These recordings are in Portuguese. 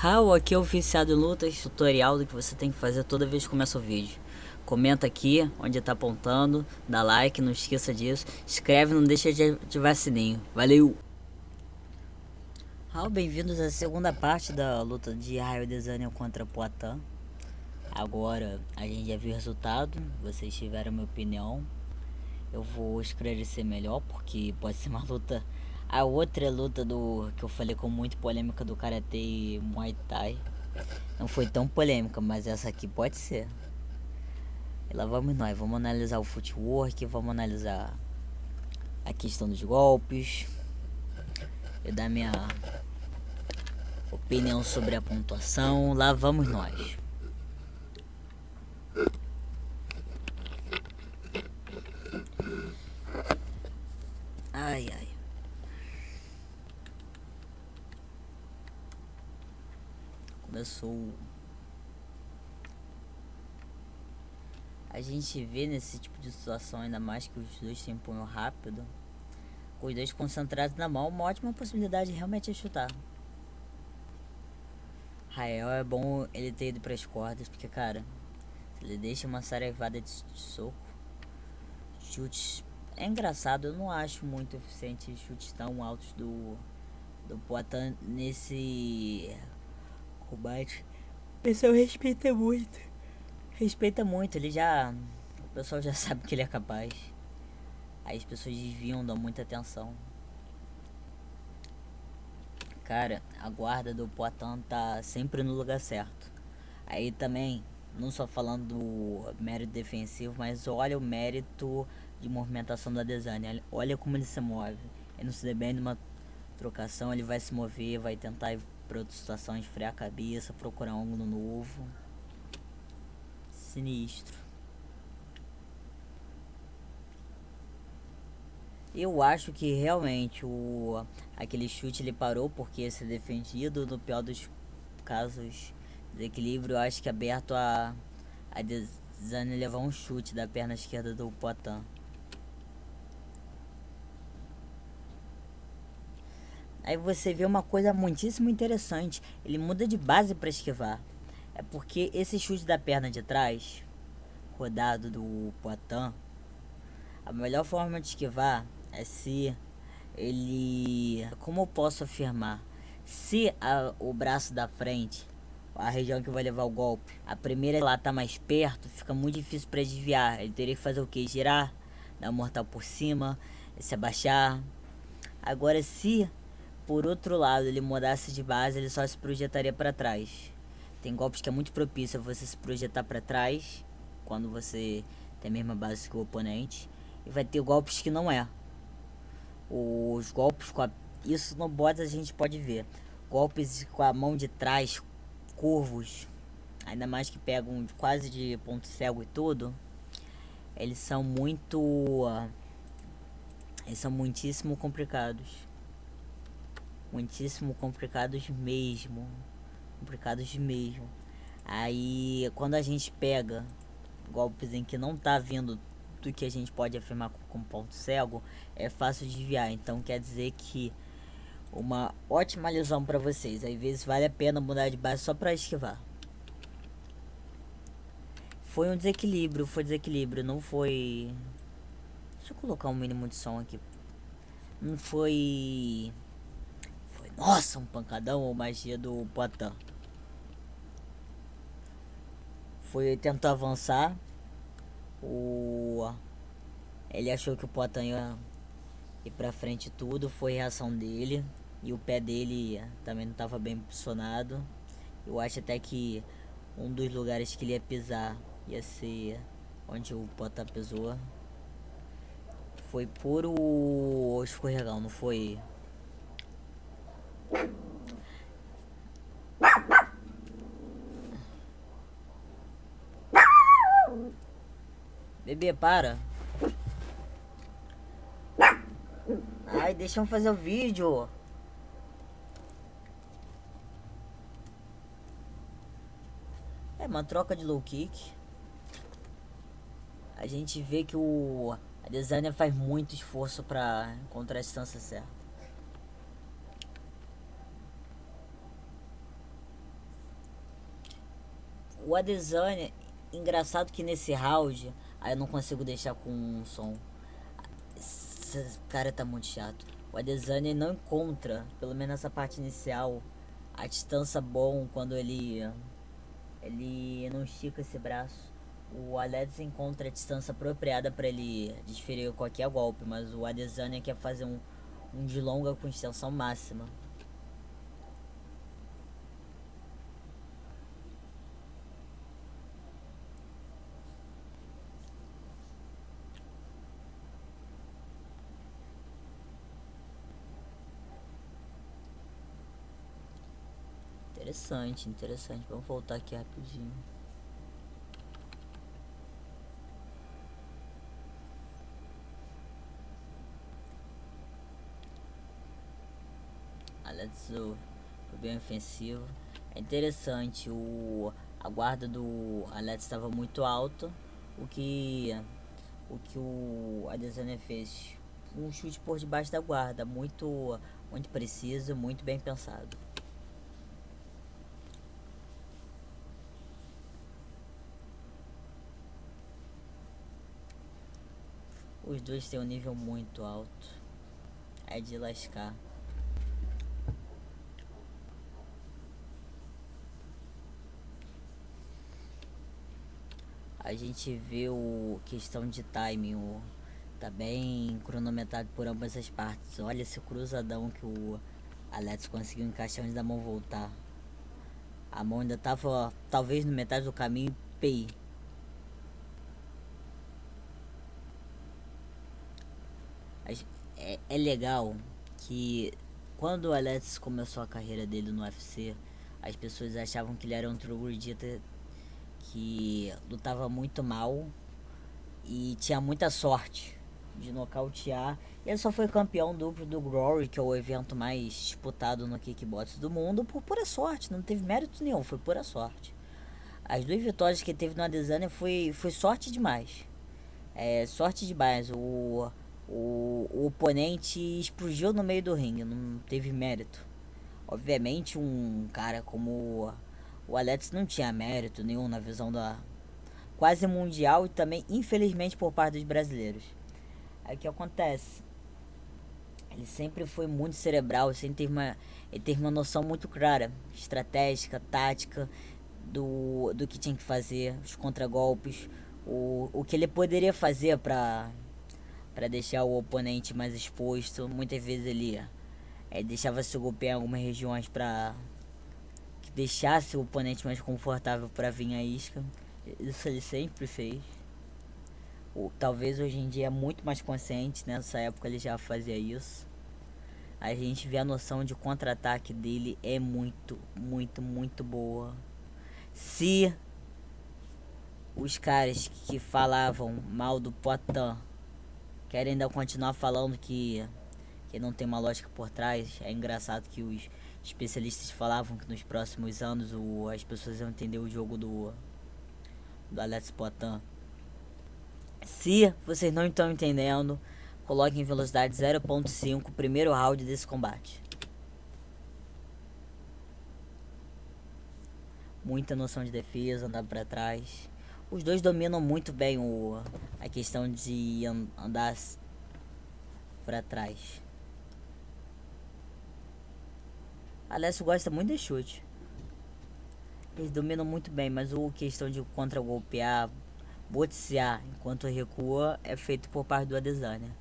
Raul, aqui é o Viciado em Lutas, tutorial do que você tem que fazer toda vez que começa o vídeo. Comenta aqui onde tá apontando, dá like, não esqueça disso, inscreve, não deixa de ativar sininho. Valeu! Raul, bem-vindos à segunda parte da luta de Raio Desânia contra Poatan. Agora a gente já viu o resultado, vocês tiveram a minha opinião. Eu vou esclarecer melhor porque pode ser uma luta. A outra luta do que eu falei com muito polêmica do Karatê e Muay Thai não foi tão polêmica, mas essa aqui pode ser. E lá vamos nós, vamos analisar o footwork, vamos analisar a questão dos golpes e dar minha opinião sobre a pontuação. Lá vamos nós. Ai ai. Começou. A gente vê nesse tipo de situação, ainda mais que os dois têm punho rápido, com os dois concentrados na mão, uma ótima possibilidade realmente é chutar. Rael é bom ele ter ido para as cordas, porque cara, se ele deixa uma saraivada de soco, chutes, é engraçado, eu não acho muito eficiente chutes tão altos do Poatan nesse combate. O pessoal respeita muito, ele já, o pessoal já sabe que ele é capaz. Aí as pessoas desviam, dão muita atenção. Cara, a guarda do Poatan tá sempre no lugar certo. Aí também, não só falando do mérito defensivo, mas olha o mérito de movimentação da Desânia. Olha como ele se move. Ele não se dê bem numa trocação, ele vai se mover, vai tentar ir para outra situação, esfriar a cabeça, procurar um ângulo novo. Sinistro. Eu acho que realmente aquele chute ele parou porque ia ser defendido. No pior dos casos, desequilíbrio, eu acho que é aberto a Desânia levar um chute da perna esquerda do Poatan. Aí você vê uma coisa muitíssimo interessante. Ele muda de base para esquivar. É porque esse chute da perna de trás, rodado do Poatan, a melhor forma de esquivar é se ele... Como eu posso afirmar? Se o braço da frente, a região que vai levar o golpe, a primeira lá tá mais perto, fica muito difícil para desviar. Ele teria que fazer o que? Girar, dar um mortal por cima, se abaixar. Agora se por outro lado ele mudasse de base, ele só se projetaria para trás. Tem golpes que é muito propício a você se projetar para trás quando você tem a mesma base que o oponente, e vai ter golpes que não é. Os golpes com isso no bots a gente pode ver. Golpes com a mão de trás, curvos, ainda mais que pegam quase de ponto cego e tudo. Eles são eles são muitíssimo complicados. Muitíssimo complicados mesmo. Complicados mesmo. Aí quando a gente pega golpes em que não tá vindo do que a gente pode afirmar como ponto cego, é fácil de desviar. Então quer dizer que uma ótima lição para vocês. Às vezes vale a pena mudar de base só para esquivar. Foi um desequilíbrio, não foi... Deixa eu colocar um mínimo de som aqui. Não foi... Nossa, um pancadão ou magia do Poatan. Foi tentar avançar. Ele achou que o Poatan ia ir pra frente tudo. Foi reação dele. E o pé dele também não estava bem posicionado. Eu acho até que um dos lugares que ele ia pisar ia ser onde o Poatan pisou. Foi puro escorregão, não foi? Bebê, para. Ai, deixa eu fazer o vídeo. É uma troca de low kick. A gente vê que a designer faz muito esforço para encontrar a distância certa. O Adesanya, engraçado que nesse round, aí eu não consigo deixar com um som. Esse cara tá muito chato. O Adesanya não encontra, pelo menos nessa parte inicial, a distância bom quando ele não estica esse braço. O Alex encontra a distância apropriada para ele desferir qualquer golpe, mas o Adesanya quer fazer um de longa com extensão máxima. Interessante, interessante. Vamos voltar aqui rapidinho. Alex foi bem ofensivo. É interessante, a guarda do Alex estava muito alta, o que o Adesanya fez. Um chute por debaixo da guarda, muito preciso, muito bem pensado. Os dois têm um nível muito alto. É de lascar. A gente vê o questão de timing, tá bem cronometrado por ambas as partes. Olha esse cruzadão que o Alex conseguiu encaixar antes da mão voltar. A mão ainda tava talvez no metade do caminho. Pei. É legal que quando o Alex começou a carreira dele no UFC, as pessoas achavam que ele era um troglodita que lutava muito mal e tinha muita sorte de nocautear. E ele só foi campeão duplo do Glory, que é o evento mais disputado no kickbox do mundo, por pura sorte. Não teve mérito nenhum, foi pura sorte. As duas vitórias que ele teve no Adesanya foi sorte demais. É sorte demais. O oponente explodiu no meio do ringue, não teve mérito. Obviamente um cara como o Alex não tinha mérito nenhum na visão da quase mundial e também infelizmente por parte dos brasileiros. Aí o que acontece? Ele sempre foi muito cerebral, ele teve uma noção muito clara, estratégica, tática, do que tinha que fazer, os contragolpes, o que ele poderia fazer para deixar o oponente mais exposto. Muitas vezes ele deixava se golpear em algumas regiões para que deixasse o oponente mais confortável para vir a isca. Isso ele sempre fez. Talvez hoje em dia é muito mais consciente, nessa época ele já fazia isso. A gente vê a noção de contra-ataque dele é muito, muito, muito boa. Se os caras que falavam mal do Poitin querem ainda continuar falando que não tem uma lógica por trás, é engraçado que os especialistas falavam que nos próximos anos as pessoas iam entender o jogo do Alex Poitin. Se vocês não estão entendendo, coloquem em velocidade 0.5, primeiro round desse combate. Muita noção de defesa, andar para trás. Os dois dominam muito bem a questão de andar para trás. Alessio gosta muito de chute. Eles dominam muito bem, mas a questão de contra-golpear, botear enquanto recua é feito por parte do Adesanya.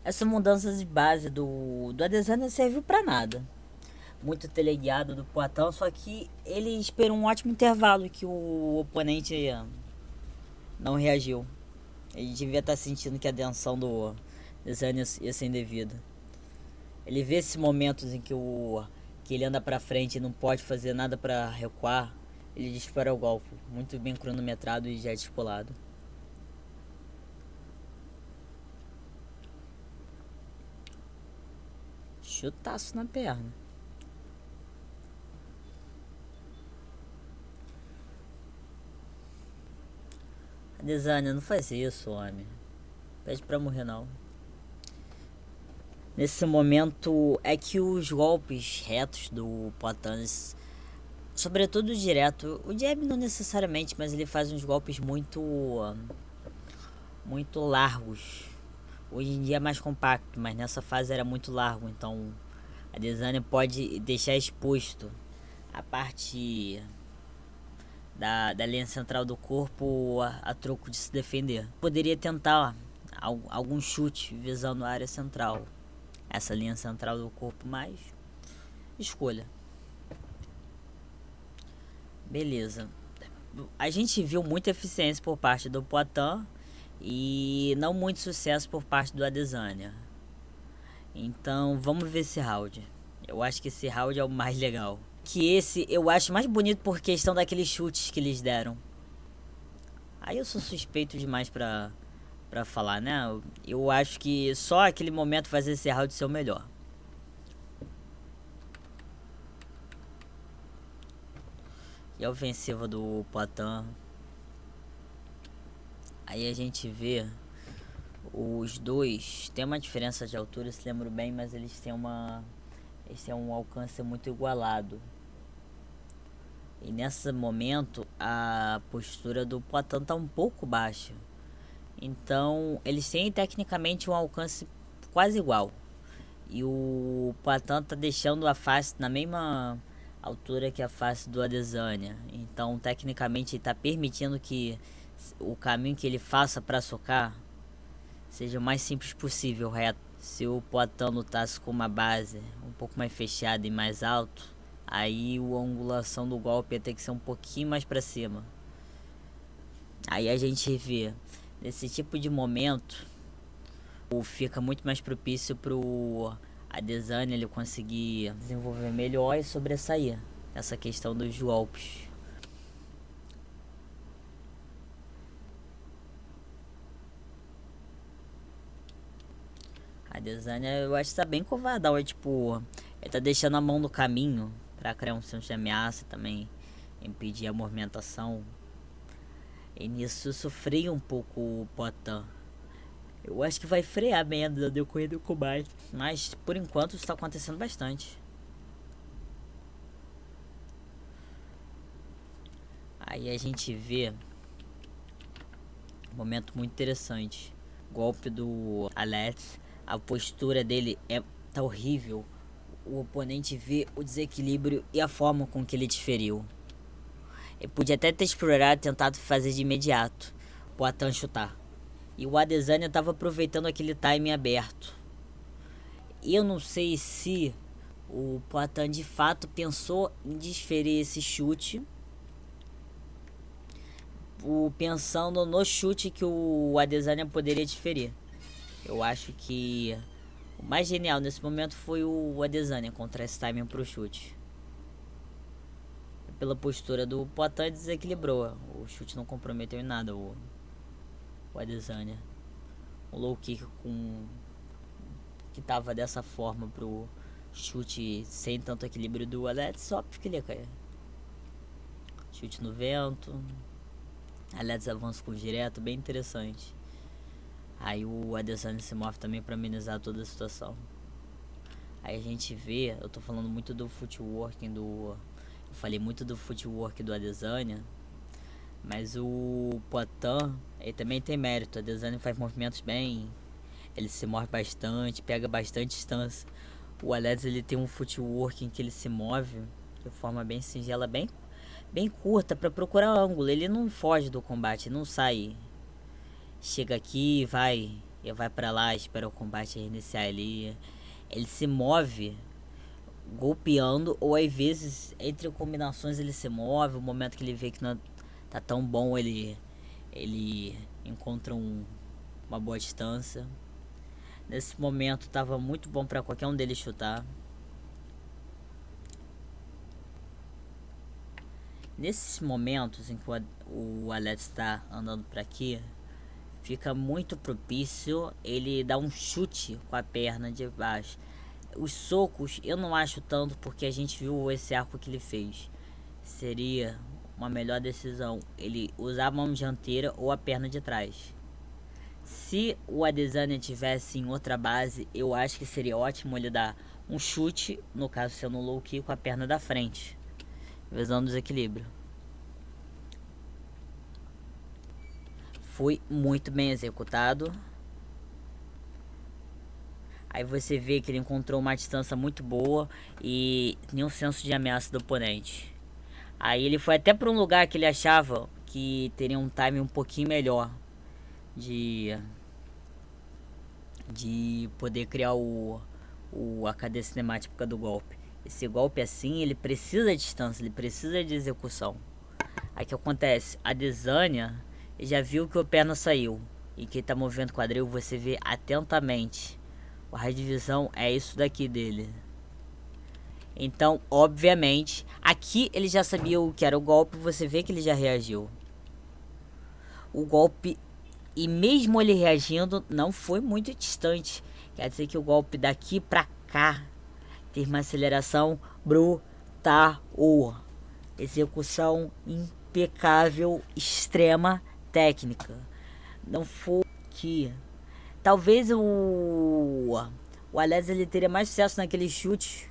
Essa mudança de base do Adesanya serviu para nada. Muito teleguiado do Poitin, só que ele esperou um ótimo intervalo que o oponente não reagiu. Ele devia estar sentindo que a tensão do Adesanya ia ser indevida. Ele vê esses momentos em que ele anda pra frente e não pode fazer nada pra recuar. Ele dispara o golpe, muito bem cronometrado e já estipulado. Chutaço na perna. Adesanya, não faz isso, homem. Pede pra morrer não. Nesse momento é que os golpes retos do Poatan, sobretudo o direto, o jab não necessariamente, mas ele faz uns golpes muito largos. Hoje em dia é mais compacto, mas nessa fase era muito largo, então a Adesanya pode deixar exposto a parte da linha central do corpo a troco de se defender. Poderia tentar algum chute visando a área central, essa linha central do corpo, mas escolha. Beleza. A gente viu muita eficiência por parte do Poatan e não muito sucesso por parte do Adesanya. Então vamos ver esse round. Eu acho que esse round é o mais legal. Que esse eu acho mais bonito por questão daqueles chutes que eles deram. Aí eu sou suspeito demais pra falar, né? Eu acho que só aquele momento faz esse round ser o melhor. E a ofensiva do Poatan. Aí a gente vê os dois tem uma diferença de altura, se lembro bem, mas eles têm um alcance muito igualado. E nesse momento a postura do Poatan tá um pouco baixa. Então eles têm tecnicamente um alcance quase igual. E o Poatan tá deixando a face na mesma altura que a face do Adesanya. Então tecnicamente ele tá permitindo que o caminho que ele faça para socar seja o mais simples possível, reto. Se o Poatan lutasse com uma base um pouco mais fechada e mais alto, aí a angulação do golpe ia ter que ser um pouquinho mais para cima. Aí a gente vê nesse tipo de momento fica muito mais propício pro Adesanya ele conseguir desenvolver melhor e sobressair essa questão dos golpes. A Adesanya eu acho que tá bem covardão, é tipo, ele tá deixando a mão no caminho pra criar um senso de ameaça também, impedir a movimentação. E nisso sofri um pouco o Poatan. Eu acho que vai frear bem no decorrer do combate, mas por enquanto isso tá acontecendo bastante. Aí a gente vê um momento muito interessante. Golpe do Alex, a postura dele tá horrível. O oponente vê o desequilíbrio e a forma com que ele desferiu. Ele podia até ter explorado, tentado fazer de imediato, o Poatan chutar. E o Adesanya estava aproveitando aquele timing aberto. Eu não sei se o Poatan de fato pensou em desferir esse chute, pensando no chute que o Adesanya poderia desferir. Eu acho que o mais genial nesse momento foi o Adesanya contra esse timing pro chute. Pela postura do Poatan desequilibrou. O chute não comprometeu em nada o Adesanya. O low kick que tava dessa forma pro chute sem tanto equilíbrio do Alex, só porque ele ia cair. Chute no vento. Alex avança com direto, bem interessante. Aí o Adesanya se move também para amenizar toda a situação. Aí a gente vê, eu tô falando muito do footwork eu falei muito do footwork do Adesanya, mas o Poatan, ele também tem mérito. O Adesanya faz movimentos bem, ele se move bastante, pega bastante distância. O Alex ele tem um footwork em que ele se move de forma bem singela, bem curta para procurar ângulo. Ele não foge do combate, não sai. Chega aqui, e vai para lá, espera o combate reiniciar ali. Ele se move golpeando, ou às vezes entre combinações ele se move. O momento que ele vê que não tá tão bom, ele encontra uma boa distância. Nesse momento tava muito bom para qualquer um deles chutar. Nesses momentos em que o Alex está andando para aqui, fica muito propício ele dar um chute com a perna de baixo. Os socos eu não acho tanto, porque a gente viu esse arco que ele fez. Seria uma melhor decisão ele usar a mão dianteira ou a perna de trás. Se o Adesanya tivesse em outra base, eu acho que seria ótimo ele dar um chute, no caso sendo um low kick, com a perna da frente, visando o desequilíbrio. Foi muito bem executado. Aí você vê que ele encontrou uma distância muito boa e nenhum senso de ameaça do oponente. Aí ele foi até para um lugar que ele achava que teria um time um pouquinho melhor de poder criar a cadeia cinemática do golpe. Esse golpe assim, ele precisa de distância, ele precisa de execução. Aí o que acontece? A Adesanya já viu que o pé não saiu e que ele tá movendo o quadril, você vê atentamente. O raio de visão é isso daqui dele. Então, obviamente, aqui ele já sabia o que era o golpe, você vê que ele já reagiu. O golpe, e mesmo ele reagindo, não foi muito distante. Quer dizer que o golpe daqui pra cá teve uma aceleração brutal. Execução impecável, extrema técnica. Não foi que... Talvez o Alex ele teria mais sucesso naquele chute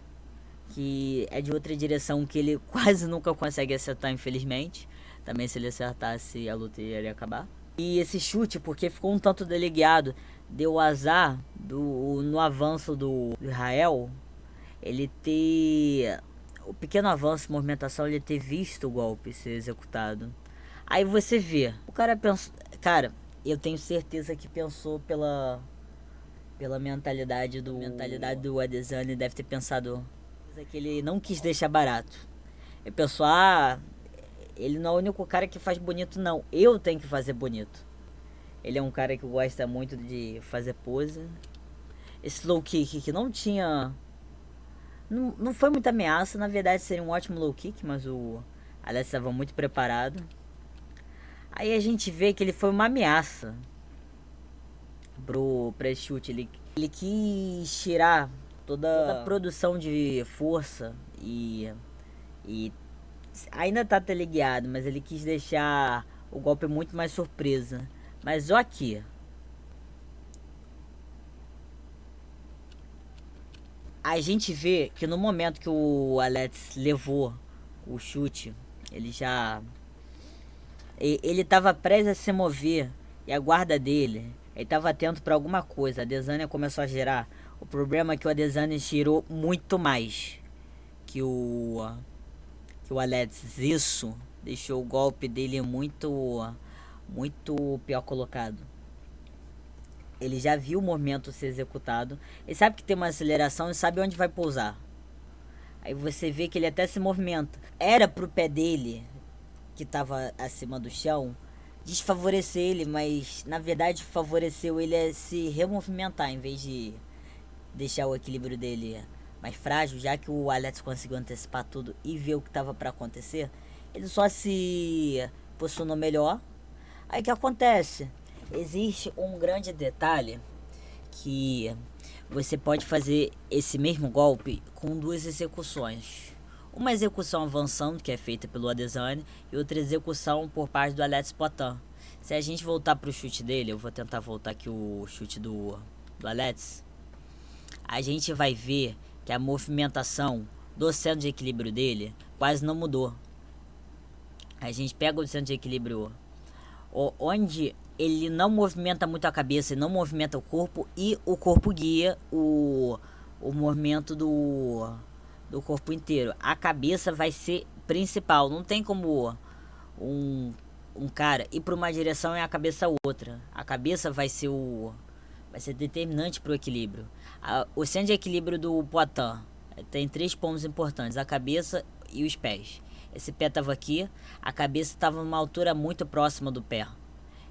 que é de outra direção que ele quase nunca consegue acertar, infelizmente. Também se ele acertasse, a luta iria acabar. E esse chute, porque ficou um tanto deleguiado, deu azar no avanço do Israel, ele ter... O pequeno avanço, movimentação, ele ter visto o golpe ser executado. Aí você vê, o cara pensou... Cara, eu tenho certeza que pensou pela mentalidade do Adesanya, deve ter pensado que ele não quis deixar barato. Ele pensou, ele não é o único cara que faz bonito, não. Eu tenho que fazer bonito. Ele é um cara que gosta muito de fazer pose. Esse low kick que não tinha... Não foi muita ameaça, na verdade seria um ótimo low kick, mas o Alex estava muito preparado. Aí a gente vê que ele foi uma ameaça pra esse chute. Ele quis tirar toda a produção de força e ainda tá teleguiado, mas ele quis deixar o golpe muito mais surpresa. Mas ó aqui. A gente vê que no momento que o Alex levou o chute, ele tava prestes a se mover e a guarda dele, ele tava atento para alguma coisa. A Adesanya começou a girar. O problema é que o Adesanya girou muito mais que o Alex. Isso deixou o golpe dele muito pior colocado. Ele já viu o movimento ser executado. Ele sabe que tem uma aceleração e sabe onde vai pousar. Aí você vê que ele até se movimenta. Era pro pé dele, que estava acima do chão, desfavorecer ele, mas na verdade favoreceu ele a se removimentar em vez de deixar o equilíbrio dele mais frágil, já que o Alex conseguiu antecipar tudo e ver o que estava para acontecer. Ele só se posicionou melhor. Aí o que acontece? Existe um grande detalhe que você pode fazer esse mesmo golpe com duas execuções. Uma execução avançando, que é feita pelo Adesanya, e outra execução por parte do Alex Poitin. Se a gente voltar para o chute dele, eu vou tentar voltar aqui o chute do Alex, a gente vai ver que a movimentação do centro de equilíbrio dele quase não mudou. A gente pega o centro de equilíbrio onde ele não movimenta muito a cabeça, ele não movimenta o corpo, e o corpo guia o movimento do corpo inteiro. A cabeça vai ser principal, não tem como um cara ir para uma direção e a cabeça outra. A cabeça vai ser determinante para o equilíbrio. O centro de equilíbrio do Poitin tem 3 pontos importantes: a cabeça e os pés. Esse pé estava aqui, a cabeça estava numa altura muito próxima do pé.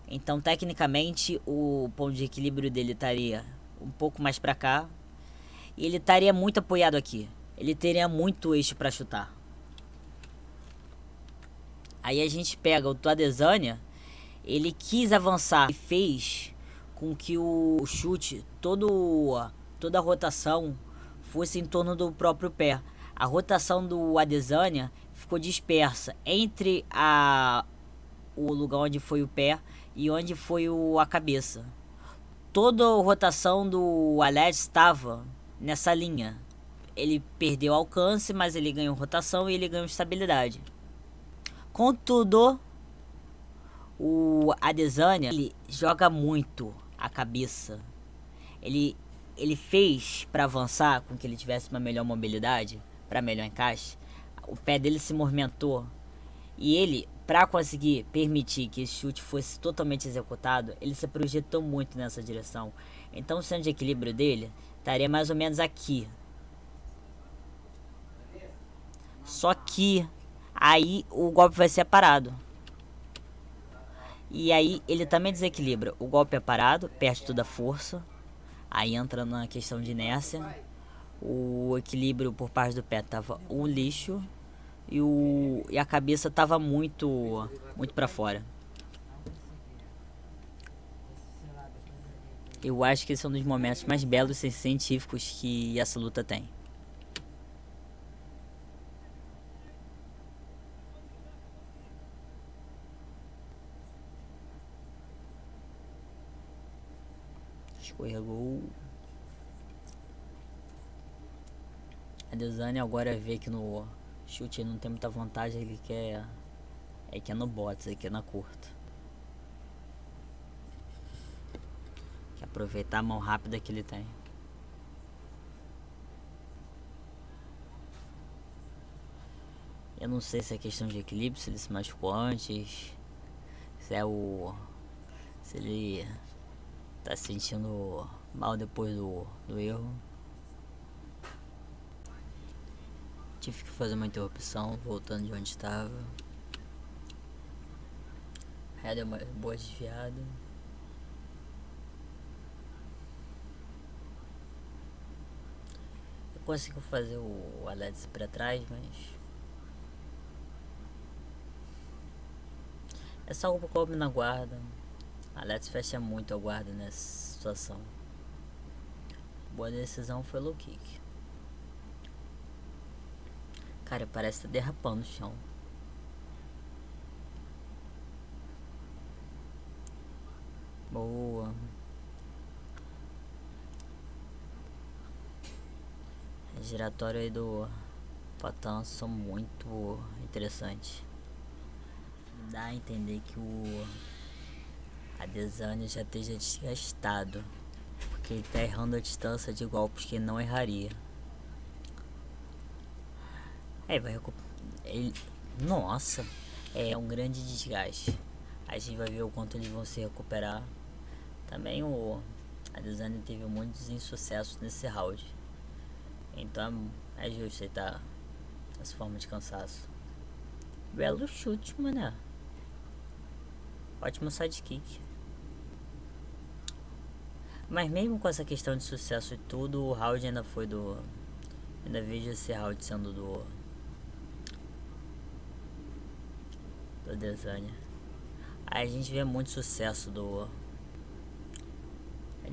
Então, tecnicamente, o ponto de equilíbrio dele estaria um pouco mais para cá. E ele estaria muito apoiado aqui. Ele teria muito eixo para chutar. Aí a gente pega o Adesanya. Ele quis avançar e fez com que o chute, toda a rotação, fosse em torno do próprio pé. A rotação do Adesanya ficou dispersa entre o lugar onde foi o pé e onde foi a cabeça. Toda a rotação do Alex estava nessa linha. Ele perdeu alcance, mas ele ganhou rotação e ele ganhou estabilidade. Contudo, o Adesanya, ele joga muito a cabeça. Ele fez para avançar com que ele tivesse uma melhor mobilidade, para melhor encaixe. O pé dele se movimentou e ele, para conseguir permitir que esse chute fosse totalmente executado, ele se projetou muito nessa direção. Então o centro de equilíbrio dele estaria mais ou menos aqui. Só que aí o golpe vai ser parado. E aí ele também desequilibra. O golpe é parado, perde toda a força. Aí entra na questão de inércia. O equilíbrio por parte do pé tava um lixo. E a cabeça tava muito para fora. Eu acho que esse é um dos momentos mais belos e científicos que essa luta tem. Escorregou. A Adesanya agora vê que no chute ele não tem muita vantagem, ele quer. É que é no bots, é que é na curta. Quer aproveitar a mão rápida que ele tem. Eu não sei se é questão de equilíbrio, se ele se machucou antes, se é o. Se ele tá se sentindo mal depois do erro. Tive que fazer uma interrupção, voltando de onde estava. Aí deu uma boa desviada. Eu consegui fazer o Alex pra trás, mas é só o golpe na guarda. Alex fecha muito a guarda nessa situação. Boa decisão foi low kick. Cara, parece que tá derrapando no chão. Boa. A giratória aí do Poatan são muito interessantes. Dá a entender que o Adesanya já esteja desgastado, porque ele tá errando a distância de golpes que ele não erraria. Aí vai recuperar. Nossa, é um grande desgaste. A gente vai ver o quanto eles vão se recuperar. Também o Adesanya teve muitos insucessos nesse round. Então é justo aceitar essa forma de cansaço. Belo chute, mané. Ótimo sidekick. Mas mesmo com essa questão de sucesso e tudo, o round ainda foi do. Ainda vejo esse round sendo do Adesanya. Aí a gente vê muito sucesso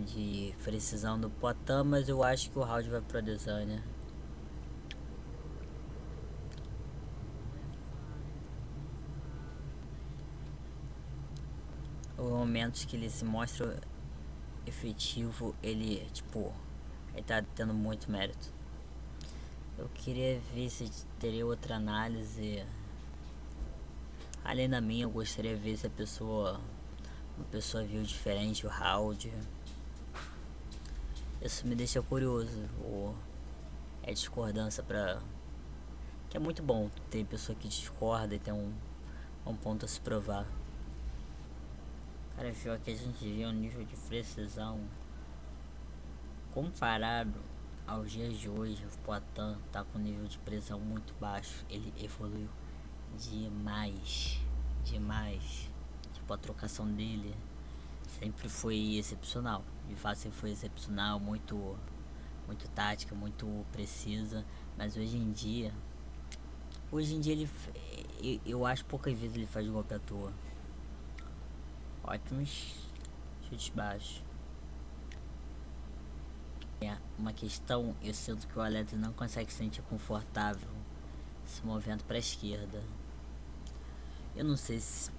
de precisão do Poatan, mas eu acho que o round vai pro Adesanya. Os momentos que ele se mostra efetivo, ele tá tendo muito mérito. Eu queria ver se teria outra análise além da minha. Eu gostaria de ver se uma pessoa viu diferente o round. Isso me deixa curioso. É discordância pra. Que é muito bom ter pessoa que discorda e tem um ponto a se provar. Cara, viu que a gente vê um nível de precisão comparado aos dias de hoje. O Poatan tá com um nível de precisão muito baixo. Ele evoluiu demais. Tipo, a trocação dele sempre foi excepcional. De fato, sempre foi excepcional, muito tática, muito precisa. Mas hoje em dia eu acho poucas vezes ele faz golpe à toa. Ótimos chutes baixos. É uma questão, eu sinto que o Alex não consegue se sentir confortável se movendo para a esquerda. Eu não sei se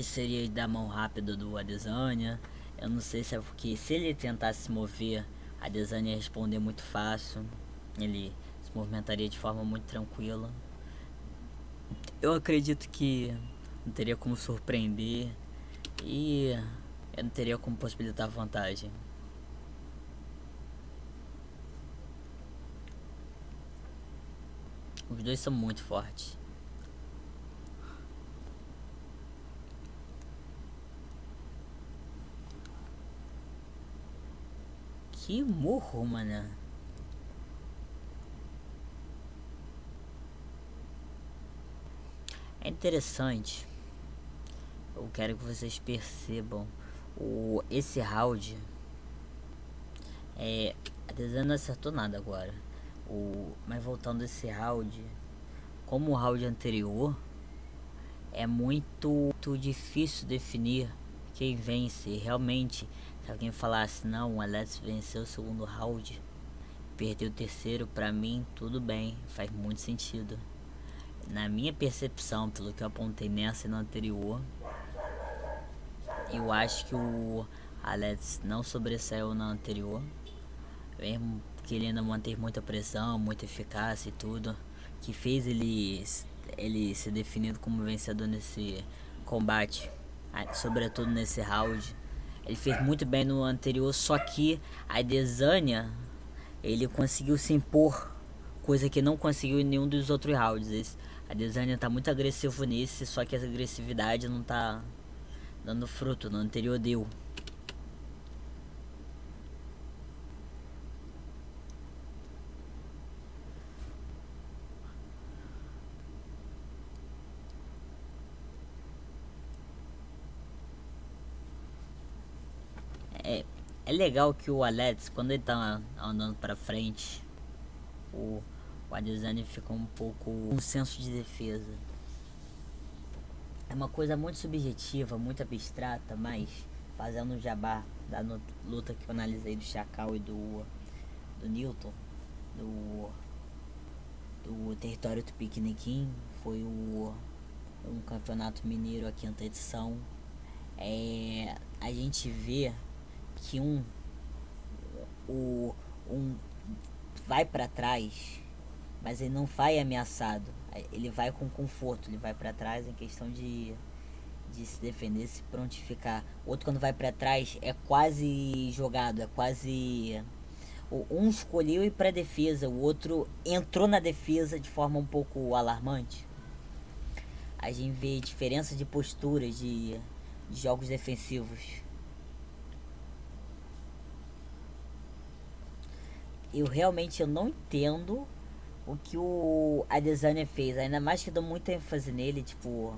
seria da mão rápida do Adesanya. Eu não sei se é porque se ele tentasse se mover, a Desânia ia responder muito fácil. Ele se movimentaria de forma muito tranquila. Eu acredito que não teria como surpreender e eu não teria como possibilitar vantagem. Os dois são muito fortes. Que murro, mano. É interessante. Eu quero que vocês percebam esse round. A Desana não acertou nada agora. Mas voltando esse round, como o round anterior, é muito difícil definir quem vence. Realmente, se alguém falasse, não, o Alex venceu o segundo round, perdeu o terceiro, pra mim, tudo bem, faz muito sentido. Na minha percepção, pelo que eu apontei nessa e no anterior, eu acho que o Alex não sobressaiu na anterior, mesmo que ele ainda manteve muita pressão, muita eficácia e tudo, que fez ele ser definido como vencedor nesse combate, sobretudo nesse round. Ele fez muito bem no anterior, só que a Desânia, ele conseguiu se impor, coisa que não conseguiu em nenhum dos outros rounds. A Desânia tá muito agressivo nesse, só que essa agressividade não tá dando fruto, no anterior deu. É, é legal que o Alex, quando ele tá andando pra frente, o, o Adesanya fica um pouco um senso de defesa. É uma coisa muito subjetiva, muito abstrata, mas fazendo o jabá da luta que eu analisei do Chacal e do Newton, do, do território Tupiniquim, foi um campeonato mineiro, a quinta edição. A gente vê que o, um vai para trás, mas ele não vai ameaçado. Ele vai com conforto, ele vai para trás em questão de se defender, se prontificar. O outro, quando vai para trás, é quase jogado, é quase. Um escolheu ir para defesa, o outro entrou na defesa de forma um pouco alarmante. A gente vê diferença de posturas de jogos defensivos. Eu não entendo o que o Adesanya fez, ainda mais que dou muita ênfase nele, tipo,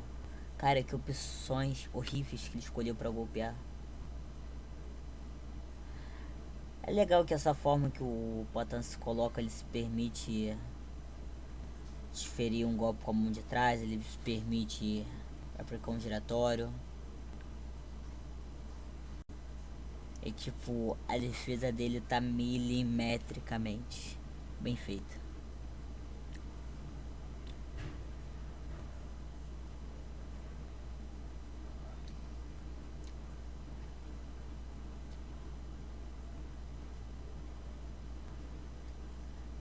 cara, que opções horríveis que ele escolheu pra golpear. É legal que essa forma que o Potan se coloca, ele se permite desferir um golpe com a mão de trás, ele se permite aplicar um giratório. E tipo, a defesa dele tá milimetricamente bem feita.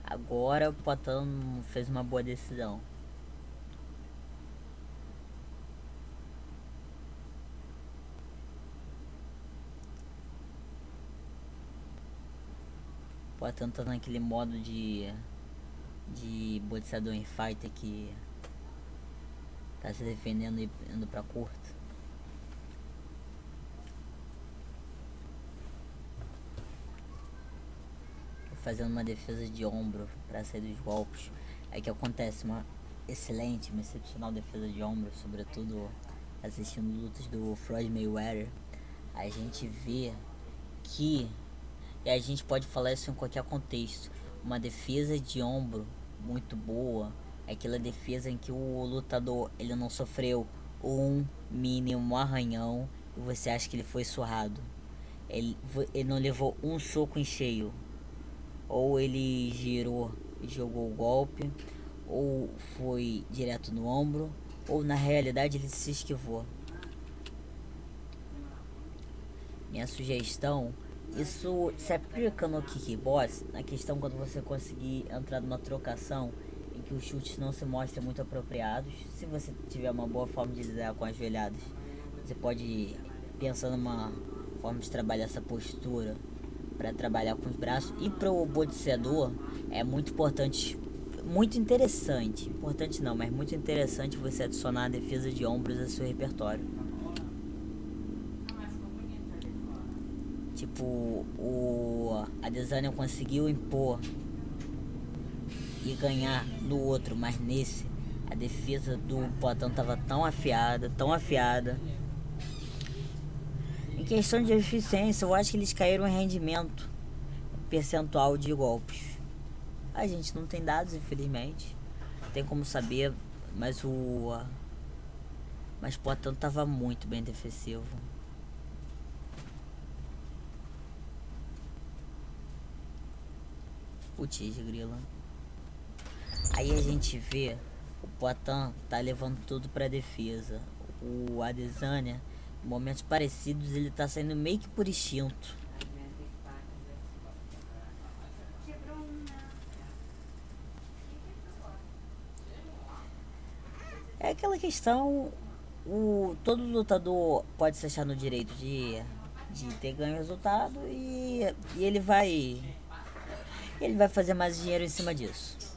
Agora o Potan fez uma boa decisão. O Potan tá naquele modo de boxeador em fighter que tá se defendendo e indo pra curto. Fazendo uma defesa de ombro para sair dos golpes. É que acontece uma excelente, uma excepcional defesa de ombro, sobretudo assistindo lutas do Floyd Mayweather. A gente vê que, e a gente pode falar isso em qualquer contexto, uma defesa de ombro muito boa é aquela defesa em que o lutador ele não sofreu um mínimo arranhão e você acha que ele foi surrado. Ele não levou um soco em cheio. Ou ele girou e jogou o golpe, ou foi direto no ombro, ou na realidade ele se esquivou. minha sugestão, isso se aplica no kickbox, na questão quando você conseguir entrar numa trocação em que os chutes não se mostrem muito apropriados. Se você tiver uma boa forma de lidar com as joelhadas, você pode pensar numa forma de trabalhar essa postura para trabalhar com os braços. E para o boxeador é muito importante, muito interessante, importante não, mas muito interessante você adicionar a defesa de ombros ao seu repertório. Tipo, a Adesanya conseguiu impor e ganhar no outro, mas nesse a defesa do Poatan tava tão afiada, tão afiada. Em questão de eficiência, eu acho que eles caíram em rendimento percentual de golpes. A gente não tem dados, infelizmente. Não tem como saber, mas mas Poatan tava muito bem defensivo. Putz, grila. Aí a gente vê o Poatan tá levando tudo pra defesa. O Adesanya, em momentos parecidos, ele tá saindo meio que por instinto. É aquela questão, todo lutador pode se achar no direito de ter ganho resultado e ele vai fazer mais dinheiro em cima disso.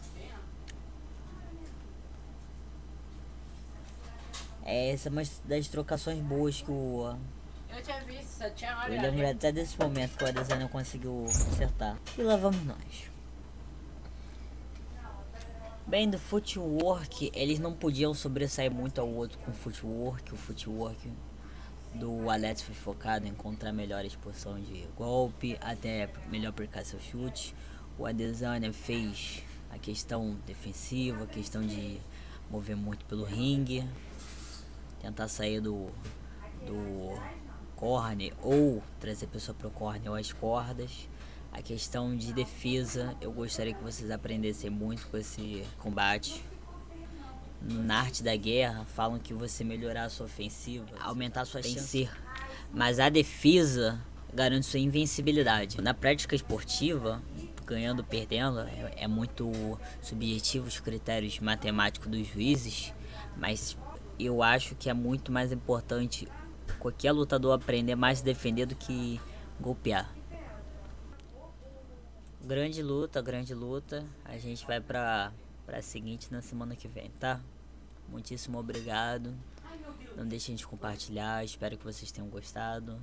Essa é uma das trocações boas que Eu tinha visto, só tinha eu olhado. lembro até desse momento que o Adesanya conseguiu acertar. E lá vamos nós. Bem, do footwork, eles não podiam sobressair muito ao outro com footwork. O footwork do Alex foi focado em encontrar melhor exposição de golpe, até melhor aplicar seu chute. O Adesanya fez a questão defensiva, a questão de mover muito pelo ringue, tentar sair do corner ou trazer a pessoa pro corner ou as cordas. A questão de defesa, eu gostaria que vocês aprendessem muito com esse combate. Na arte da guerra, falam que você melhorar a sua ofensiva, aumentar a sua chance, mas a defesa garante sua invencibilidade. Na prática esportiva, ganhando ou perdendo, é muito subjetivo os critérios matemáticos dos juízes, mas eu acho que é muito mais importante qualquer lutador aprender mais a defender do que golpear. Grande luta, grande luta. A gente vai pra seguinte na semana que vem, tá? Muitíssimo obrigado. Não deixem de compartilhar. Espero que vocês tenham gostado.